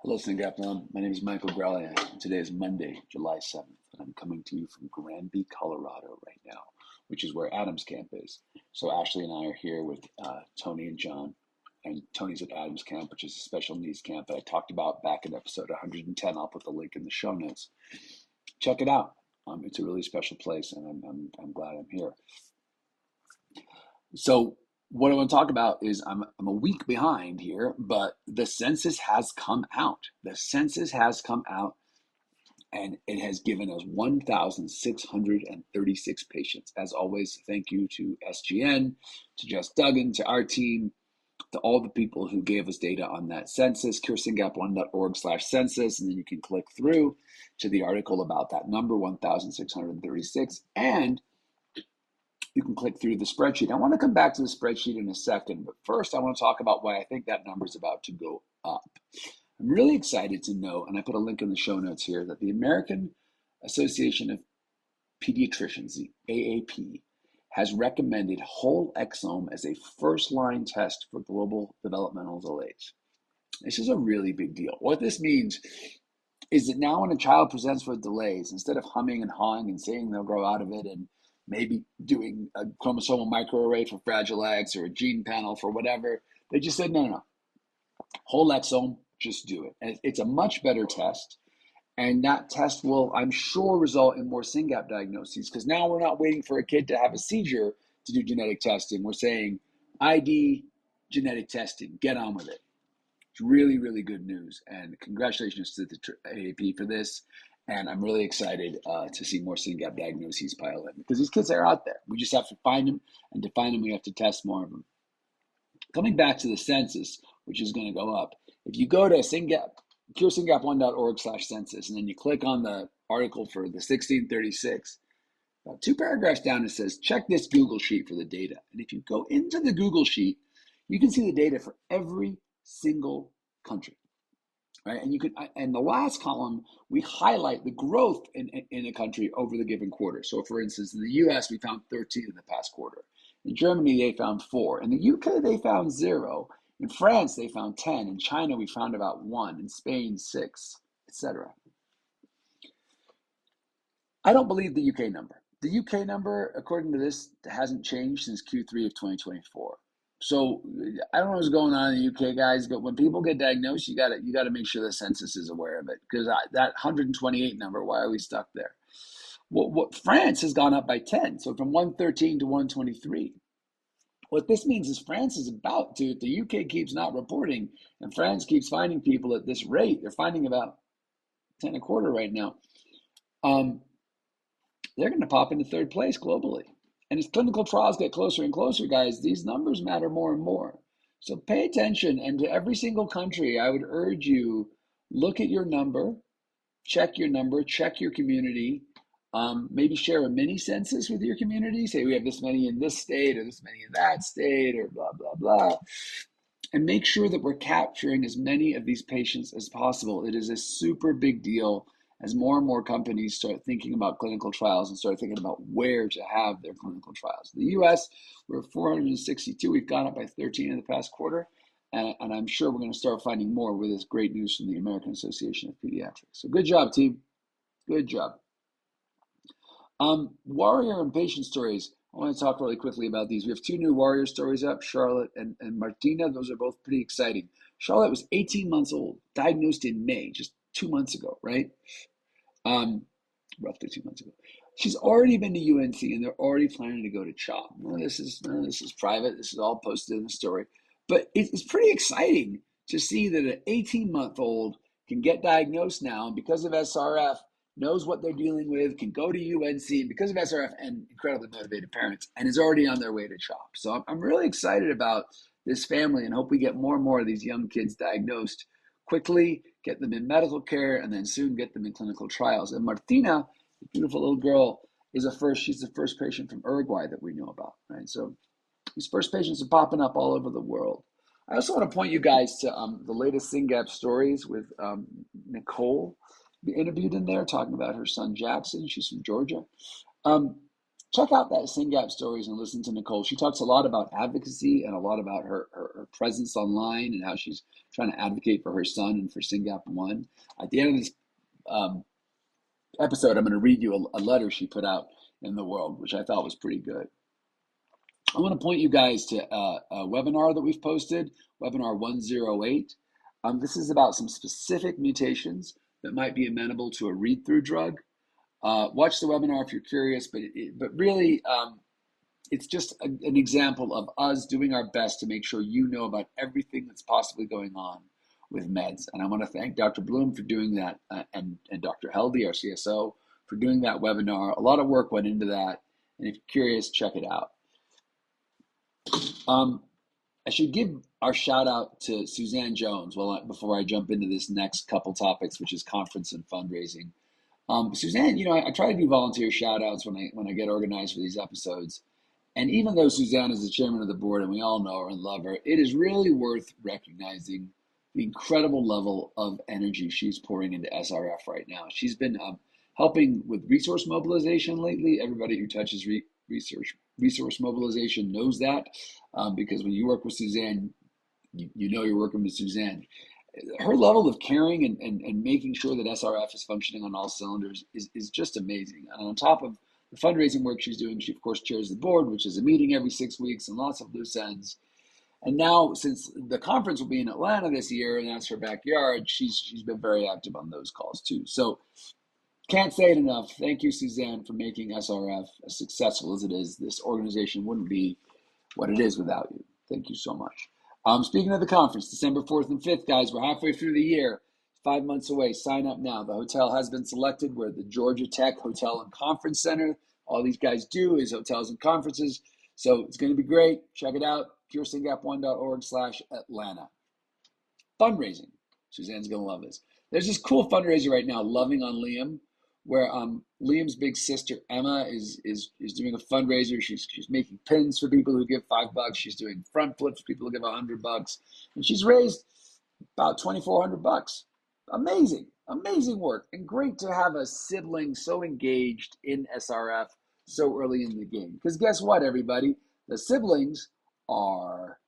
Hello, SYNGAP1. My name is Michael Grellia, and today is Monday, July 7th, and I'm coming to you from Granby, Colorado right now, which is where Adams Camp is. So Ashley and I are here with Tony and John, and Tony's at Adams Camp, which is a special needs camp that I talked about back in episode 110. I'll put the link in the show notes. Check it out. It's a really special place, and I'm glad I'm here. So what I want to talk about is I'm a week behind here, but the census has come out. The census has come out, and it has given us 1,636 patients. As always, thank you to SGN, to Jess Duggan, to our team, to all the people who gave us data on that census. curesingap1.org/census, and then you can click through to the article about that number, 1,636, and you can click through the spreadsheet. I want to come back to the spreadsheet in a second, but first I want to talk about why I think that number is about to go up. I'm really excited to know, and I put a link in the show notes here, that the American Association of Pediatricians, the AAP, has recommended whole exome as a first-line test for global developmental delays. This is a really big deal. What this means is that now when a child presents with delays, instead of humming and hawing and saying they'll grow out of it and maybe doing a chromosomal microarray for Fragile X or a gene panel for whatever, they just said, no. Whole exome, just do it. And it's a much better test. And that test will, I'm sure, result in more SYNGAP diagnoses, because now we're not waiting for a kid to have a seizure to do genetic testing. We're saying ID, genetic testing, get on with it. It's really, really good news. And congratulations to the AAP for this. And I'm really excited to see more SYNGAP diagnoses pile in, because these kids are out there. We just have to find them, and to find them, we have to test more of them. Coming back to the census, which is going to go up, if you go to curesingap1.org/census, and then you click on the article for the 1636, about 2 paragraphs down, it says, check this Google sheet for the data. And if you go into the Google sheet, you can see the data for every single country. Right? And you can, and the last column, we highlight the growth in a country over the given quarter. So for instance, in the US, we found 13 in the past quarter. In Germany, they found 4. In the UK, they found 0. In France, they found 10. In China, we found about 1. In Spain, 6, etc. I don't believe the UK number. The UK number, according to this, hasn't changed since Q3 of 2024. So I don't know what's going on in the UK, guys, but when people get diagnosed, you gotta make sure the census is aware of it, because that 128 number, why are we stuck there? What France has gone up by 10, so from 113 to 123. What this means is France is about to, if the UK keeps not reporting and France keeps finding people at this rate, they're finding about 10 a quarter right now, they're going to pop into third place globally. And as clinical trials get closer and closer, guys, these numbers matter more and more. So pay attention. And to every single country, I would urge you, look at your number, check your community, maybe share a mini census with your community. Say we have this many in this state or this many in that state or blah, blah, blah. And make sure that we're capturing as many of these patients as possible. It is a super big deal as more and more companies start thinking about clinical trials and start thinking about where to have their clinical trials. The US, we're 462. We've gone up by 13 in the past quarter. And I'm sure we're going to start finding more with this great news from the American Association of Pediatrics. So good job, team. Good job. Warrior and patient stories. I want to talk really quickly about these. We have 2 new warrior stories up, Charlotte and Martina. Those are both pretty exciting. Charlotte was 18 months old, diagnosed in May, just 2 months ago, right? Roughly 2 months ago. She's already been to UNC, and they're already planning to go to CHOP. None of this is private. This is all posted in the story. But it's pretty exciting to see that an 18-month-old can get diagnosed now, and because of SRF, knows what they're dealing with, can go to UNC because of SRF and incredibly motivated parents, and is already on their way to CHOP. So I'm really excited about this family, and hope we get more and more of these young kids diagnosed quickly, get them in medical care, and then soon get them in clinical trials. And Martina, the beautiful little girl, she's the first patient from Uruguay that we know about, right? So these first patients are popping up all over the world. I also want to point you guys to the latest SYNGAP stories with Nicole, be interviewed in there, talking about her son Jackson. She's from Georgia. check out that SYNGAP Stories and listen to Nicole. She talks a lot about advocacy and a lot about her presence online and how she's trying to advocate for her son and for SYNGAP1. At the end of this um, episode, I'm going to read you a letter she put out in the world, which I thought was pretty good. I want to point you guys to a webinar that we've posted, webinar 108. This is about some specific mutations that might be amenable to a read-through drug. Watch the webinar if you're curious, but really, it's just an example of us doing our best to make sure you know about everything that's possibly going on with meds. And I want to thank Dr. Bloom for doing that, and Dr. Heldy, our CSO, for doing that webinar. A lot of work went into that, and if you're curious, check it out. I should give our shout out to Suzanne Jones before I jump into this next couple topics, which is conference and fundraising. Suzanne, I try to do volunteer shout outs when I get organized for these episodes. And even though Suzanne is the chairman of the board and we all know her and love her, it is really worth recognizing the incredible level of energy she's pouring into SRF right now. She's been helping with resource mobilization lately. Everybody who touches resource mobilization knows that, because when you work with Suzanne, you know you're working with Suzanne. Her level of caring and making sure that SRF is functioning on all cylinders is just amazing. And on top of the fundraising work she's doing, she of course chairs the board, which is a meeting every 6 weeks and lots of loose ends. And now, since the conference will be in Atlanta this year, and that's her backyard, she's been very active on those calls too. So can't say it enough. Thank you, Suzanne, for making SRF as successful as it is. This organization wouldn't be what it is without you. Thank you so much. Speaking of the conference, December 4th and 5th, guys, we're halfway through the year. 5 months away. Sign up now. The hotel has been selected. We're at the Georgia Tech Hotel and Conference Center. All these guys do is hotels and conferences. So it's going to be great. Check it out. curesingap1.org/Atlanta. Fundraising. Suzanne's going to love this. There's this cool fundraiser right now, Loving on Liam, where Liam's big sister Emma is doing a fundraiser. She's making pins for people who give $5. She's doing front flips for people who give $100, and she's raised about $2,400. Amazing work, and great to have a sibling so engaged in SRF so early in the game. Because guess what, everybody? The siblings are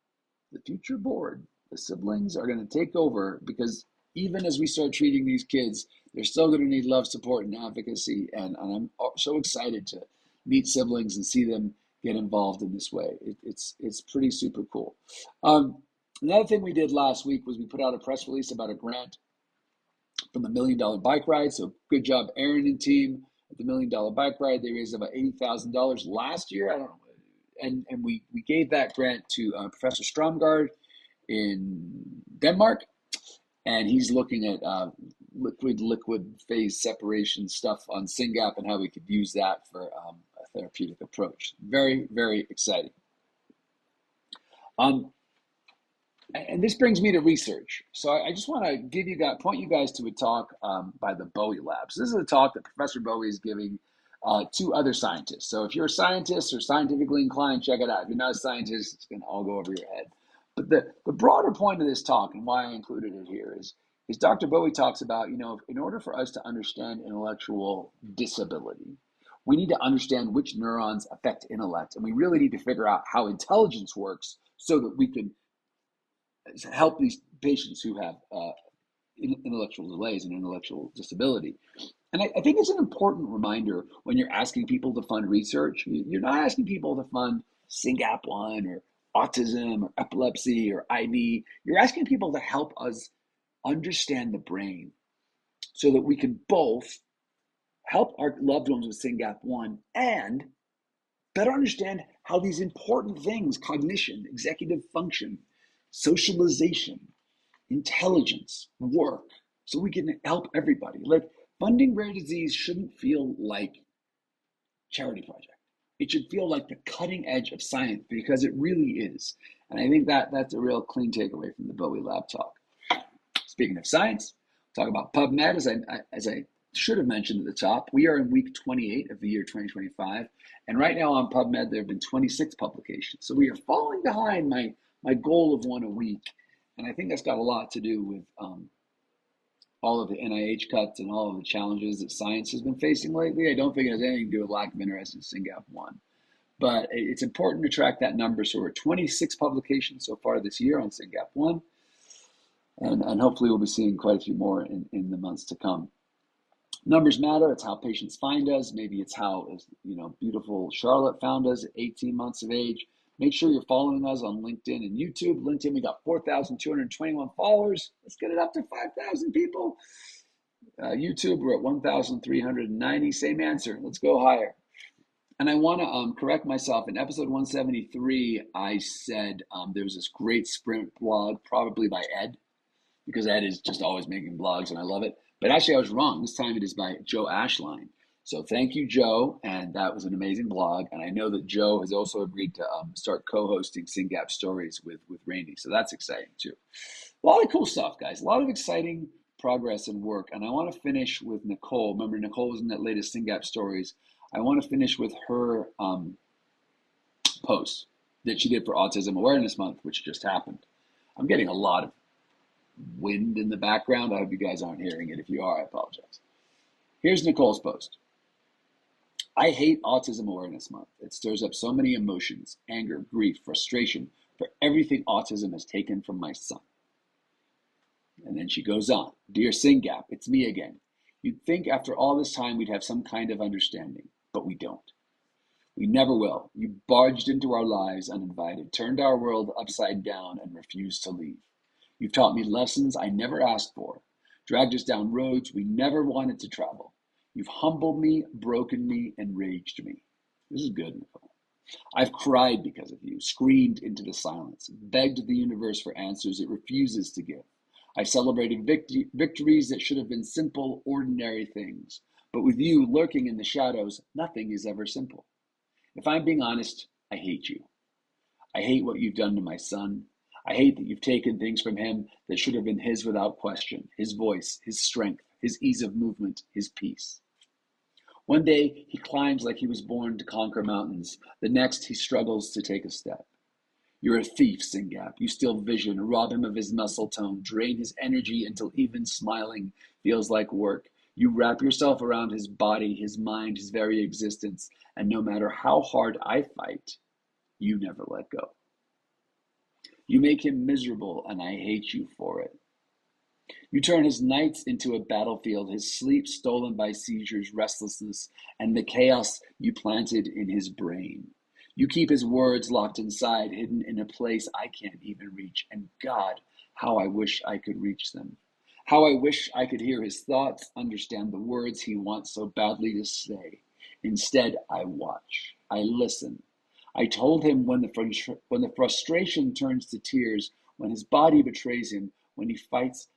the future board. The siblings are going to take over, because even as we start treating these kids, they're still going to need love, support, and advocacy. And I'm so excited to meet siblings and see them get involved in this way. It's pretty super cool. Another thing we did last week was we put out a press release about a grant from the $1 Million Bike Ride. So good job, Aaron and team at the $1 Million Bike Ride. They raised about $80,000 last year. I don't know. And we gave that grant to Professor Stromgaard in Denmark. And he's looking at liquid phase separation stuff on SYNGAP and how we could use that for a therapeutic approach. Very, very exciting. And this brings me to research. So I just want to point you guys to a talk by the Bowie Labs. This is a talk that Professor Bowie is giving to other scientists. So if you're a scientist or scientifically inclined, check it out. If you're not a scientist, it's going to all go over your head. But the broader point of this talk, and why I included it here, is Dr. Bowie talks about, in order for us to understand intellectual disability, we need to understand which neurons affect intellect, and we really need to figure out how intelligence works so that we can help these patients who have intellectual delays and intellectual disability. And I think it's an important reminder when you're asking people to fund research. You're not asking people to fund SYNGAP1 or autism or epilepsy or IB. You're asking people to help us understand the brain so that we can both help our loved ones with SYNGAP1 and better understand how these important things, cognition, executive function, socialization, intelligence, work, so we can help everybody. Like, funding rare disease shouldn't feel like charity project. It should feel like the cutting edge of science, because it really is. And I think that's a real clean takeaway from the Bowie Lab talk. Speaking of science, talk about PubMed. As I should have mentioned at the top, we are in week 28 of the year 2025. And right now on PubMed, there have been 26 publications. So we are falling behind my goal of one a week. And I think that's got a lot to do with all of the NIH cuts and all of the challenges that science has been facing lately. I don't think it has anything to do with lack of interest in SYNGAP1. But it's important to track that number. So we're at 26 publications so far this year on SYNGAP1, and hopefully we'll be seeing quite a few more in the months to come. Numbers matter. It's how patients find us. Maybe it's how, beautiful Charlotte found us at 18 months of age. Make sure you're following us on LinkedIn and YouTube. LinkedIn, we got 4,221 followers. Let's get it up to 5,000 people. YouTube, we're at 1,390. Same answer. Let's go higher. And I want to correct myself. In episode 173, I said there was this great sprint blog, probably by Ed, because Ed is just always making blogs and I love it. But actually, I was wrong. This time it is by Joe Ashline. So thank you, Joe. And that was an amazing blog. And I know that Joe has also agreed to start co-hosting SYNGAP Stories with Randy. So that's exciting too. A lot of cool stuff, guys. A lot of exciting progress and work. And I want to finish with Nicole. Remember, Nicole was in that latest SYNGAP Stories. I want to finish with her post that she did for Autism Awareness Month, which just happened. I'm getting a lot of wind in the background. I hope you guys aren't hearing it. If you are, I apologize. Here's Nicole's post. I hate Autism Awareness Month. It stirs up so many emotions, anger, grief, frustration for everything autism has taken from my son. And then she goes on. Dear SYNGAP, it's me again. You'd think after all this time we'd have some kind of understanding, but we don't. We never will. You barged into our lives uninvited, turned our world upside down, and refused to leave. You've taught me lessons I never asked for, dragged us down roads we never wanted to travel. You've humbled me, broken me, enraged me. This is good, Nicole. I've cried because of you, screamed into the silence, begged the universe for answers it refuses to give. I celebrated victories that should have been simple, ordinary things. But with you lurking in the shadows, nothing is ever simple. If I'm being honest, I hate you. I hate what you've done to my son. I hate that you've taken things from him that should have been his without question, his voice, his strength, his ease of movement, his peace. One day, he climbs like he was born to conquer mountains. The next, he struggles to take a step. You're a thief, SYNGAP. You steal vision, rob him of his muscle tone, drain his energy until even smiling feels like work. You wrap yourself around his body, his mind, his very existence, and no matter how hard I fight, you never let go. You make him miserable, and I hate you for it. You turn his nights into a battlefield, his sleep stolen by seizures, restlessness, and the chaos you planted in his brain. You keep his words locked inside, hidden in a place I can't even reach. And God, how I wish I could reach them. How I wish I could hear his thoughts, understand the words he wants so badly to say. Instead, I watch. I listen. I told him when the frustration turns to tears, when his body betrays him, when he fights,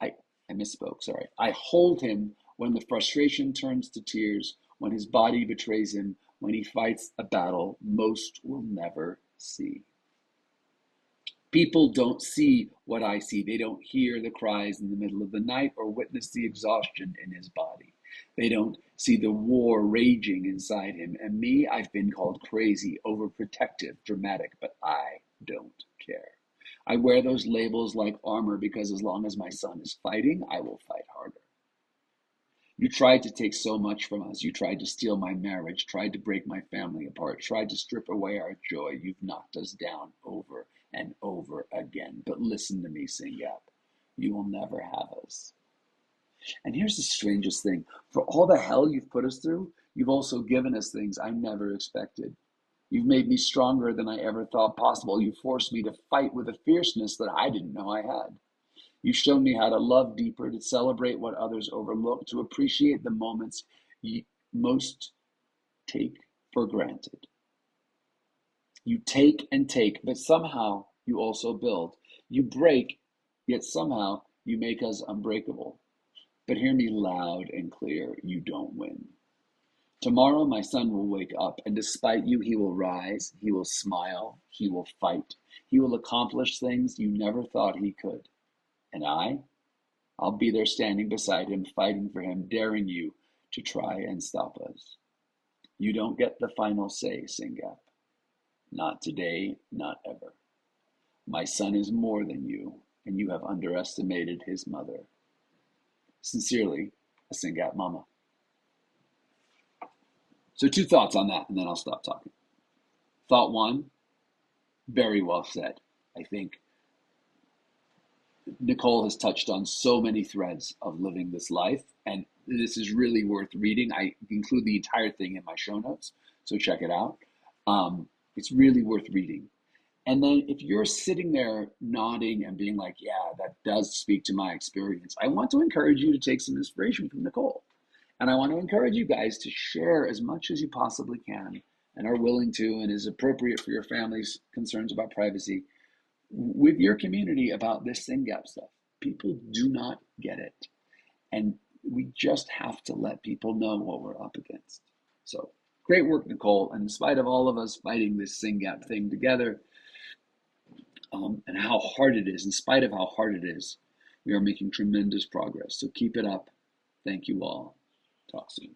I misspoke, sorry. I hold him when the frustration turns to tears, when his body betrays him, when he fights a battle most will never see. People don't see what I see. They don't hear the cries in the middle of the night or witness the exhaustion in his body. They don't see the war raging inside him. And me, I've been called crazy, overprotective, dramatic, but I don't care. I wear those labels like armor because as long as my son is fighting, I will fight harder. You tried to take so much from us. You tried to steal my marriage, tried to break my family apart, tried to strip away our joy. You've knocked us down over and over again. But listen to me, SYNGAP. You will never have us. And here's the strangest thing. For all the hell you've put us through, you've also given us things I never expected. You've made me stronger than I ever thought possible. You forced me to fight with a fierceness that I didn't know I had. You've shown me how to love deeper, to celebrate what others overlook, to appreciate the moments you most take for granted. You take and take, but somehow you also build. You break, yet somehow you make us unbreakable. But hear me loud and clear, you don't win. Tomorrow my son will wake up, and despite you, he will rise, he will smile, he will fight. He will accomplish things you never thought he could. And I'll be there standing beside him, fighting for him, daring you to try and stop us. You don't get the final say, SYNGAP. Not today, not ever. My son is more than you, and you have underestimated his mother. Sincerely, a SYNGAP mama. So two thoughts on that, and then I'll stop talking. Thought one, very well said. I think Nicole has touched on so many threads of living this life, and this is really worth reading. I include the entire thing in my show notes, so check it out. It's really worth reading. And then if you're sitting there nodding and being like, yeah, that does speak to my experience, I want to encourage you to take some inspiration from Nicole. And I want to encourage you guys to share as much as you possibly can and are willing to and is appropriate for your family's concerns about privacy with your community about this SYNGAP stuff. People do not get it. And we just have to let people know what we're up against. So great work, Nicole. And in spite of all of us fighting this SYNGAP thing together, and how hard it is, in spite of how hard it is, we are making tremendous progress. So keep it up. Thank you all. Talk soon.